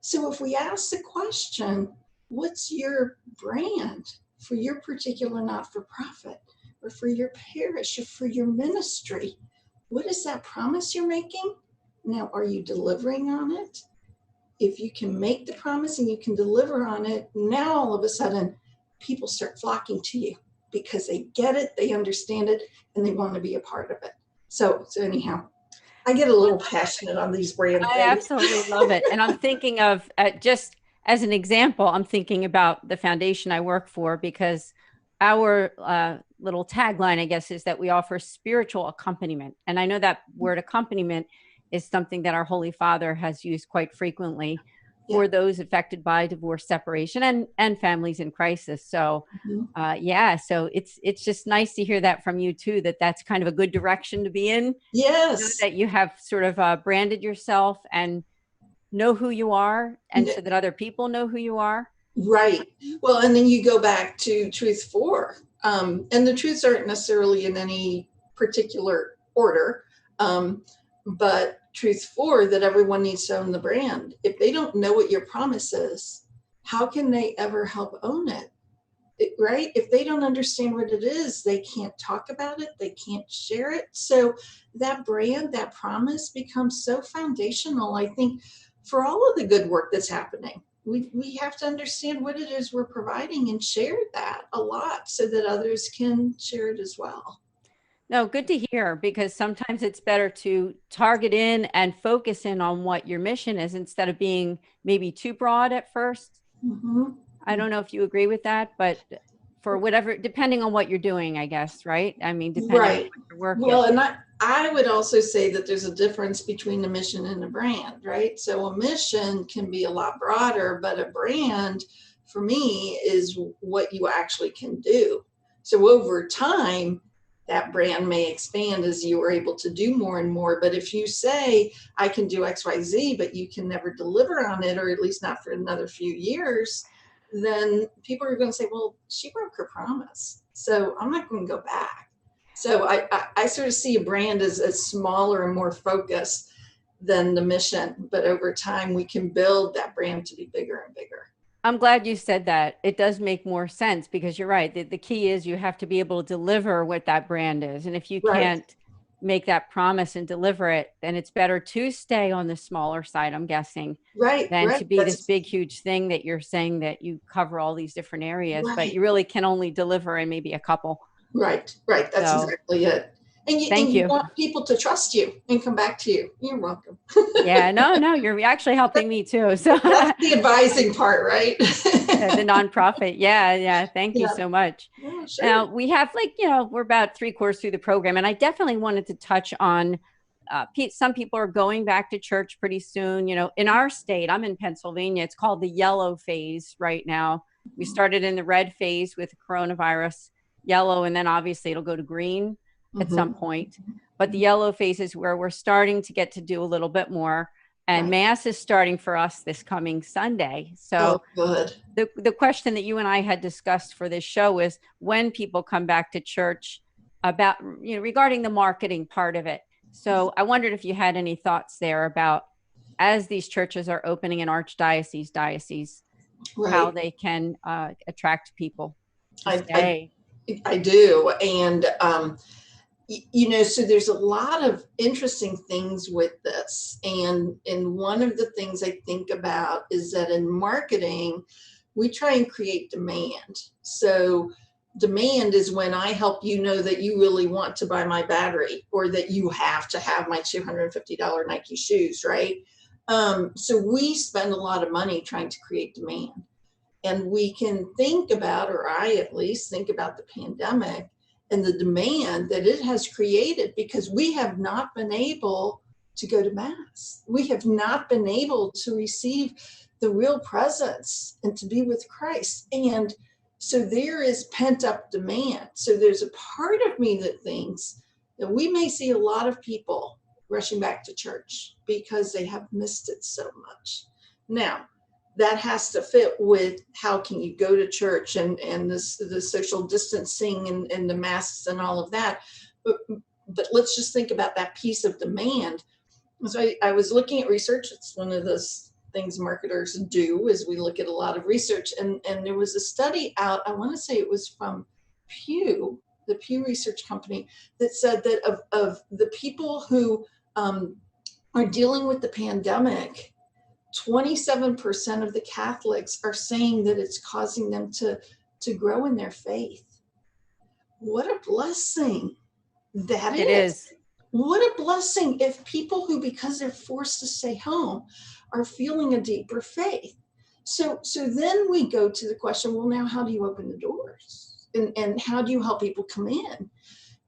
So if we ask the question, what's your brand for your particular not-for-profit or for your parish or for your ministry? What is that promise you're making? Now, are you delivering on it? If you can make the promise and you can deliver on it, now all of a sudden, people start flocking to you because they get it, they understand it, and they want to be a part of it. So anyhow, I get a little passionate on these brand things. I absolutely love it. And I'm thinking of, just as an example, I'm thinking about the foundation I work for, because our little tagline, I guess, is that we offer spiritual accompaniment. And I know that word accompaniment is something that our Holy Father has used quite frequently for those affected by divorce, separation, and families in crisis. So, so it's just nice to hear that from you too, that's kind of a good direction to be in. Yes. That you have sort of branded yourself and know who you are, and so that other people know who you are. Right. Well, and then you go back to truth 4, and the truths aren't necessarily in any particular order, but truth 4, that everyone needs to own the brand. If they don't know what your promise is, how can they ever help own it? Right? If they don't understand what it is, they can't talk about it, they can't share it. So that brand, that promise becomes so foundational, I think, for all of the good work that's happening. We have to understand what it is we're providing and share that a lot so that others can share it as well. No, good to hear, because sometimes it's better to target in and focus in on what your mission is instead of being maybe too broad at first. Mhm. I don't know if you agree with that, but for whatever, depending on what you're doing, I guess, right? I mean, depending on Right. what your work Well, is. and I would also say that there's a difference between a mission and a brand, right? So a mission can be a lot broader, but a brand for me is what you actually can do. So over time, that brand may expand as you are able to do more and more. But if you say, I can do XYZ, but you can never deliver on it, or at least not for another few years, then people are going to say, well, she broke her promise. So I'm not going to go back. So I sort of see a brand as smaller and more focused than the mission. But over time, we can build that brand to be bigger and bigger. I'm glad you said that. It does make more sense because you're right. The key is you have to be able to deliver what that brand is. And if you Right. can't make that promise and deliver it, then it's better to stay on the smaller side, I'm guessing, Right, than to right. be this big, huge thing that you're saying that you cover all these different areas, but Right, you really can only deliver in maybe a couple. right. That's So exactly it. And thank you you. want people to trust you and come back to you. You're welcome. Yeah, no, you're actually helping me too. So That's the advising part, right? the nonprofit. Yeah. Thank you Yeah. so much. Yeah, sure. Now we have we're about 3/4 through the program, and I definitely wanted to touch on some people are going back to church pretty soon. In our state, I'm in Pennsylvania, it's called the yellow phase right now. We started in the red phase with coronavirus, yellow, and then obviously it'll go to green at some point. But the yellow phase is where we're starting to get to do a little bit more. And Right. Mass is starting for us this coming Sunday. So good. the question that you and I had discussed for this show is when people come back to church about, regarding the marketing part of it. So I wondered if you had any thoughts there about, as these churches are opening in archdiocese, dioceses, Right. how they can attract people to stay. I do. And, so there's a lot of interesting things with this. And one of the things I think about is that in marketing, we try and create demand. So demand is when I help you know that you really want to buy my battery, or that you have to have my $250 Nike shoes, right? So we spend a lot of money trying to create demand. And we can think about, or I at least think about, the pandemic and the demand that it has created, because we have not been able to go to Mass. We have not been able to receive the real presence and to be with Christ. And so there is pent up demand. So there's a part of me that thinks that we may see a lot of people rushing back to church because they have missed it so much. Now, that has to fit with how can you go to church and the social distancing and the masks and all of that. But let's just think about that piece of demand. So I was looking at research. It's one of those things marketers do, is we look at a lot of research. And there was a study out, I want to say it was from Pew, the Pew Research Company, that said that of the people who are dealing with the pandemic, 27% of the Catholics are saying that it's causing them to grow in their faith. What a blessing that is. It is. What a blessing if people who, because they're forced to stay home, are feeling a deeper faith. So then we go to the question, well, now how do you open the doors? And how do you help people come in?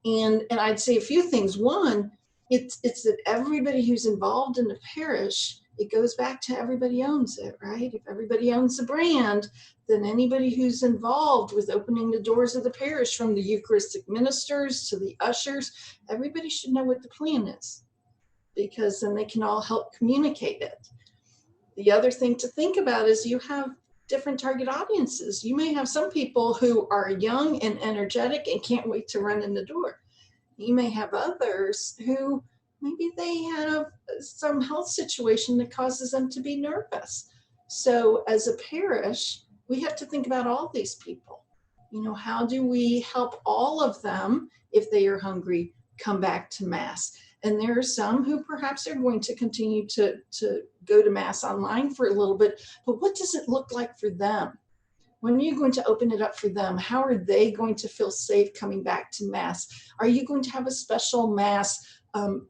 And I'd say a few things. One, it's that everybody who's involved in the parish, it goes back to everybody owns it, right? If everybody owns the brand, then anybody who's involved with opening the doors of the parish, from the Eucharistic ministers to the ushers, everybody should know what the plan is, because then they can all help communicate it. The other thing to think about is you have different target audiences. You may have some people who are young and energetic and can't wait to run in the door. You may have others who maybe they have some health situation that causes them to be nervous. So as a parish, we have to think about all these people. How do we help all of them, if they are hungry, come back to Mass? And there are some who perhaps are going to continue to go to Mass online for a little bit, but what does it look like for them? When are you going to open it up for them? How are they going to feel safe coming back to Mass? Are you going to have a special Mass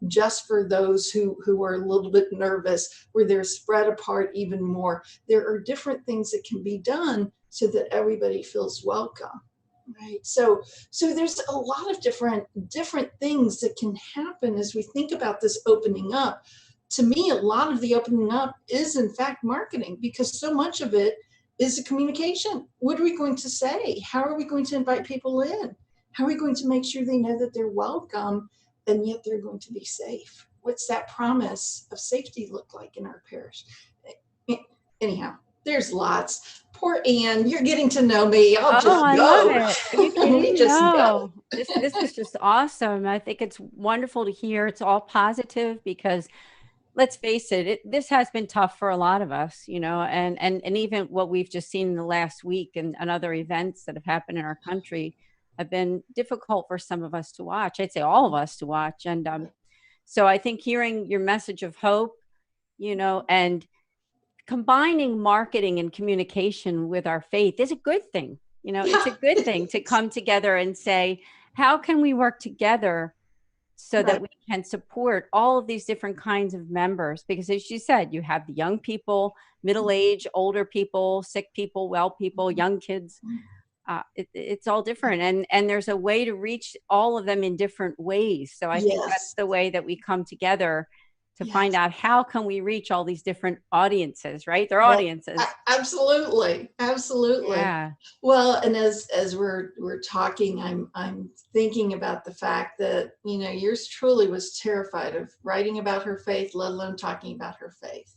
just for those who are a little bit nervous, where they're spread apart even more. There are different things that can be done so that everybody feels welcome. Right. So there's a lot of different things that can happen as we think about this opening up. To me, a lot of the opening up is in fact marketing, because so much of it is the communication. What are we going to say? How are we going to invite people in? How are we going to make sure they know that they're welcome and yet they're going to be safe? What's that promise of safety look like in our parish? Anyhow, there's lots. Poor Anne, you're getting to know me. I'll just I go. love it. Are you kidding? We just go. No, this is just awesome. I think it's wonderful to hear. It's all positive, because let's face it, this has been tough for a lot of us, and even what we've just seen in the last week and other events that have happened in our country have been difficult for some of us to watch. I'd say all of us to watch. And so I think hearing your message of hope, and combining marketing and communication with our faith is a good thing. It's a good thing to come together and say, how can we work together so that we can support all of these different kinds of members? Because as you said, you have the young people, middle-aged, older people, sick people, well people, young kids. It's all different. And there's a way to reach all of them in different ways. So I think that's the way that we come together to find out how can we reach all these different audiences, right? They're audiences. Absolutely. Yeah. Well, and as we're talking, I'm thinking about the fact that, yours truly was terrified of writing about her faith, let alone talking about her faith.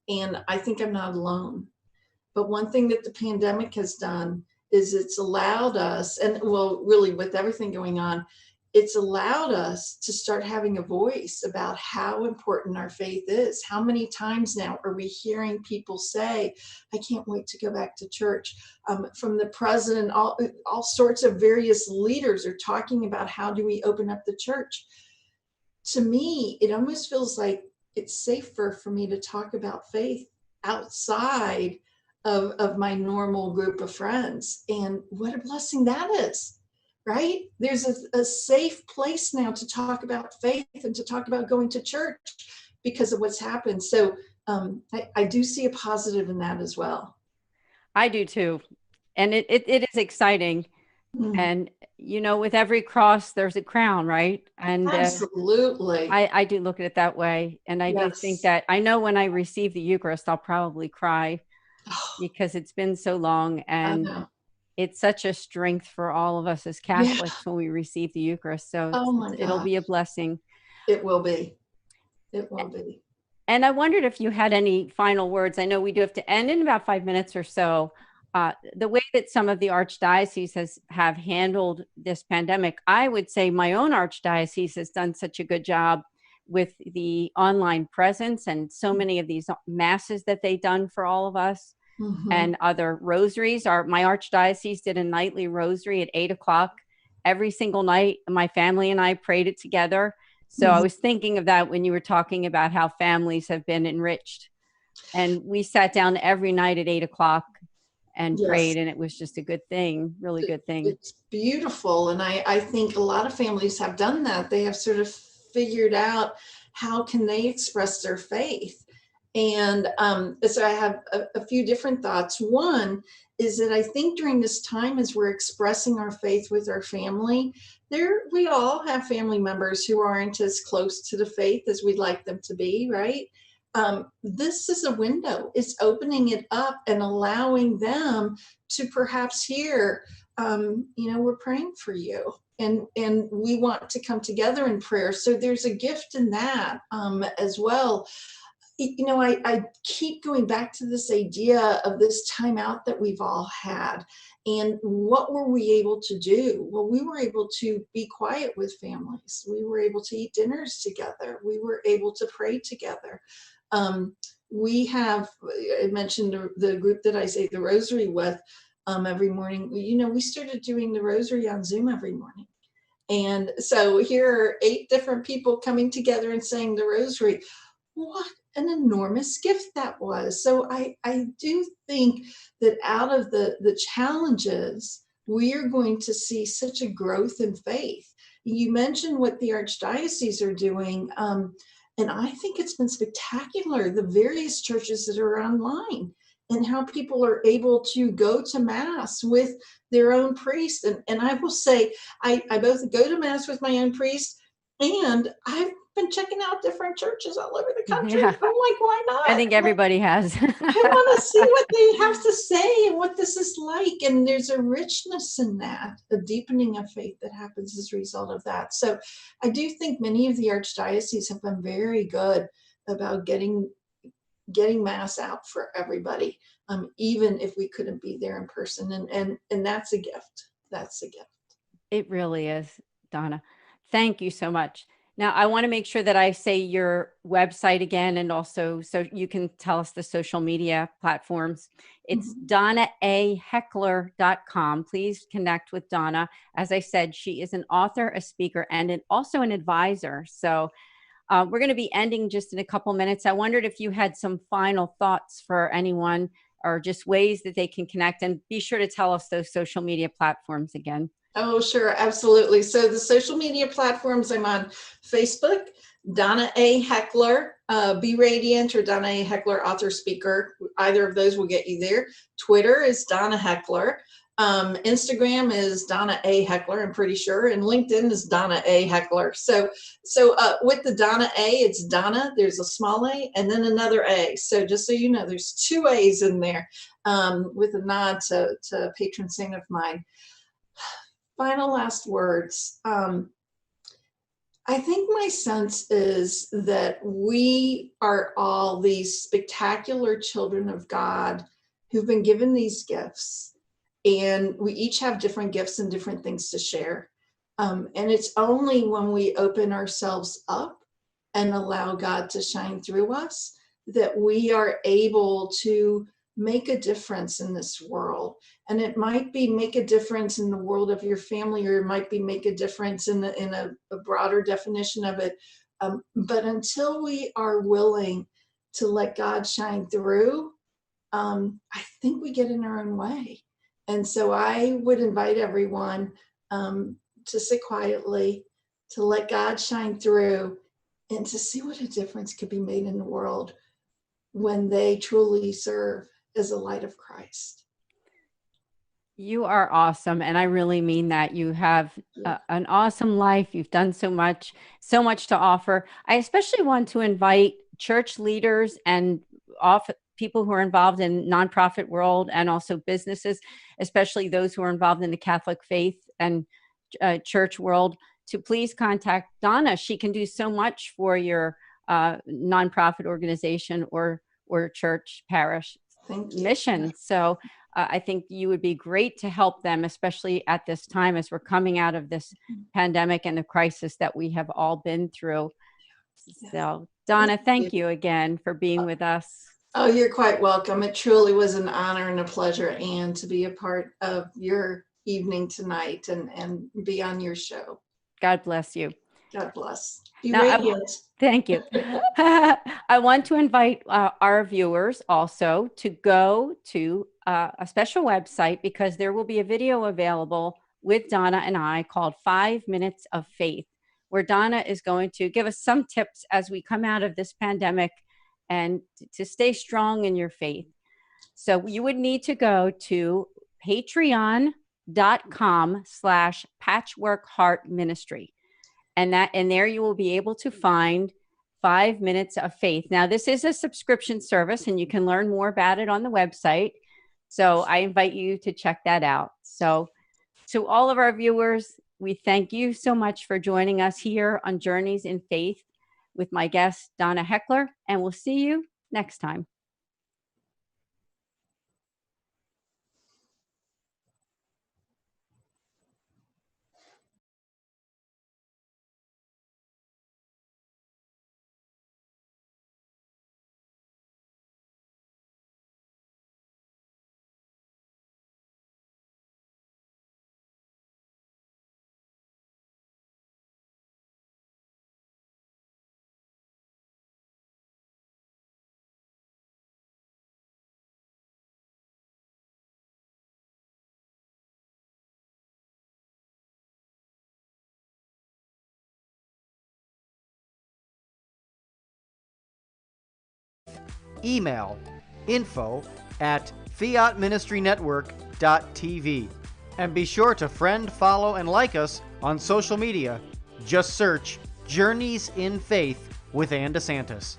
And I think I'm not alone. But one thing that the pandemic has done is it's allowed us, and well, really with everything going on, it's allowed us to start having a voice about how important our faith is. How many times now are we hearing people say, I can't wait to go back to church? From the president, all sorts of various leaders are talking about how do we open up the church. To me, it almost feels like it's safer for me to talk about faith outside of my normal group of friends. And what a blessing that is. Right? There's a safe place now to talk about faith and to talk about going to church because of what's happened. So I do see a positive in that as well. I do too. And it is exciting. And, with every cross, there's a crown, right? And absolutely. I do look at it that way. And I do think that I know when I receive the Eucharist, I'll probably cry because it's been so long. And it's such a strength for all of us as Catholics when we receive the Eucharist. So it'll be a blessing. It will be. It will be. And I wondered if you had any final words. I know we do have to end in about 5 minutes or so. The way that some of the archdioceses have handled this pandemic, I would say my own archdiocese has done such a good job with the online presence and so many of these masses that they've done for all of us. And other rosaries. My archdiocese did a nightly rosary at 8:00 every single night. My family and I prayed it together. So I was thinking of that when you were talking about how families have been enriched. And we sat down every night at 8:00 and prayed, and it was just a good thing, really good thing. It's beautiful. And I think a lot of families have done that. They have sort of figured out how can they express their faith. And so I have a few different thoughts. One is that I think during this time, as we're expressing our faith with our family, we all have family members who aren't as close to the faith as we'd like them to be, right? This is a window. It's opening it up and allowing them to perhaps hear, we're praying for you. And we want to come together in prayer. So there's a gift in that as well. I keep going back to this idea of this time out that we've all had. And what were we able to do? Well, we were able to be quiet with families. We were able to eat dinners together. We were able to pray together. I mentioned the group that I say the rosary with every morning. We started doing the rosary on Zoom every morning. And so here are 8 different people coming together and saying the rosary. What an enormous gift that was. So I do think that out of the challenges, we are going to see such a growth in faith. you mentioned what the archdiocese are doing. And I think it's been spectacular, the various churches that are online and how people are able to go to Mass with their own priest. And I will say, I both go to Mass with my own priest, and I've been checking out different churches all over the country. Yeah. I'm like, why not? I think everybody has. I want to see what they have to say and what this is like. And there's a richness in that, a deepening of faith that happens as a result of that. So I do think many of the archdioceses have been very good about getting Mass out for everybody, even if we couldn't be there in person. And that's a gift. That's a gift. It really is, Donna. Thank you so much. Now, I want to make sure that I say your website again, and also so you can tell us the social media platforms. It's DonnaAHeckler.com. Please connect with Donna. As I said, she is an author, a speaker, and also an advisor. So we're going to be ending just in a couple minutes. I wondered if you had some final thoughts for anyone, or just ways that they can connect, and be sure to tell us those social media platforms again. Oh, sure. Absolutely. So the social media platforms, I'm on Facebook, Donna A. Heckler, Be Radiant, or Donna A. Heckler, author, speaker. Either of those will get you there. Twitter is Donna Heckler. Instagram is Donna A. Heckler, I'm pretty sure. And LinkedIn is Donna A. Heckler. So with the Donna A, it's Donna, there's a small a, and then another A. So just so you know, there's two A's in there, with a nod to a patron saint of mine. Final last words. I think my sense is that we are all these spectacular children of God who've been given these gifts, and we each have different gifts and different things to share. And it's only when we open ourselves up and allow God to shine through us that we are able to make a difference in this world. And it might be make a difference in the world of your family, or it might be make a difference in a broader definition of it. But until we are willing to let God shine through, I think we get in our own way. And so I would invite everyone to sit quietly, to let God shine through, and to see what a difference could be made in the world when they truly serve as a light of Christ. You are awesome. And I really mean that. You have an awesome life. You've done so much to offer. I especially want to invite church leaders and people who are involved in nonprofit world, and also businesses, especially those who are involved in the Catholic faith and church world, to please contact Donna. She can do so much for your nonprofit organization or church parish mission. So I think you would be great to help them, especially at this time as we're coming out of this pandemic and the crisis that we have all been through. So Donna, thank you again for being with us. Oh, you're quite welcome. It truly was an honor and a pleasure, Anne, to be a part of your evening tonight and be on your show. God bless you. God bless. Be radiant. Thank you. I want to invite our viewers also to go to a special website, because there will be a video available with Donna and I called 5 Minutes of Faith, where Donna is going to give us some tips as we come out of this pandemic and to stay strong in your faith. So you would need to go to patreon.com/patchworkheartministry. And there you will be able to find 5 Minutes of Faith. Now, this is a subscription service, and you can learn more about it on the website. So I invite you to check that out. So to all of our viewers, we thank you so much for joining us here on Journeys in Faith with my guest, Donna Heckler, and we'll see you next time. email info@fiatministrynetwork.tv. And be sure to friend, follow, and like us on social media. Just search Journeys in Faith with Ann DeSantis.